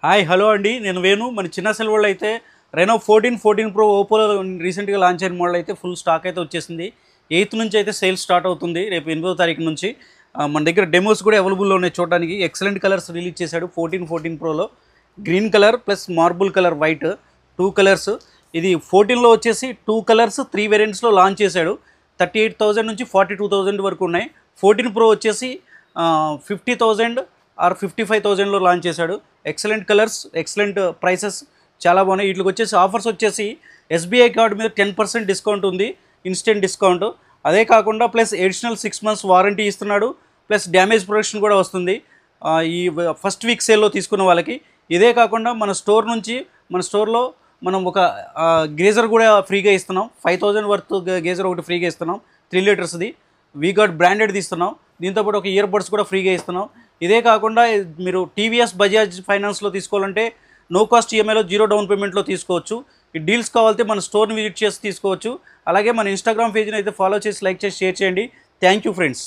Hi hello అండి, నేను వేణు. మన చిన్న సెల్ వాళ్ళు అయితే రెనో 14 ప్రో ఓపోలో రీసెంట్గా లాంచ్ అయిన మోడల్ అయితే ఫుల్ స్టాక్ అయితే వచ్చేసింది. 8th నుంచి అయితే సేల్ స్టార్ట్ అవుతుంది, రేపు 8వ తారీఖు నుంచి. మన దగ్గర డెమోస్ కూడా అవైలబుల్లో ఉన్నాయి చూడడానికి. ఎక్సలెంట్ కలర్స్ రిలీజ్ చేశాడు 14 ప్రోలో. Green colour plus marble colour white, 2 colours. ఇది 14లో వచ్చేసి 2 కలర్స్ 3 వేరియంట్స్లో లాంచ్ చేశాడు. 38,000 నుంచి 42,000 వరకు ఉన్నాయి. 14 ప్రో వచ్చేసి 50,000 ఆర్ 55,000లో లాంచ్ చేశాడు. ఎక్సలెంట్ కలర్స్, ఎక్సలెంట్ ప్రైసెస్, చాలా బాగున్నాయి. వీటికి వచ్చేసి ఆఫర్స్ వచ్చేసి ఎస్బీఐ కార్డు మీద 10% డిస్కౌంట్ ఉంది, ఇన్స్టెంట్ డిస్కౌంట్. అదే కాకుండా ప్లస్ అడిషనల్ 6 months వారంటీ ఇస్తున్నాడు, ప్లస్ డ్యామేజ్ ప్రొటెక్షన్ కూడా వస్తుంది ఈ ఫస్ట్ వీక్ సేల్లో తీసుకున్న వాళ్ళకి. ఇదే కాకుండా మన స్టోర్లో మనం ఒక గేజర్ కూడా ఫ్రీగా ఇస్తున్నాం. 5,000 వర్త్ గేజర్ ఒకటి ఫ్రీగా ఇస్తున్నాం, 3 లీటర్స్ది. వీగార్డ్ బ్రాండెడ్ది ఇస్తున్నాం. దీంతోపాటు ఒక ఇయర్ బడ్స్ కూడా ఫ్రీగా ఇస్తున్నాం. ఇదే కాకుండా మీరు టీవీఎస్ బజాజ్ ఫైనాన్స్లో తీసుకోవాలంటే నో కాస్ట్ ఈఎంఐలో 0 డౌన్ పేమెంట్లో తీసుకోవచ్చు. ఈ డీల్స్ కావాలంటే మన స్టోర్ని విజిట్ చేసి తీసుకోవచ్చు. అలాగే మన ఇన్స్టాగ్రామ్ పేజ్ని అయితే ఫాలో చేసి, లైక్ చేసి, షేర్ చేయండి. Thank you friends.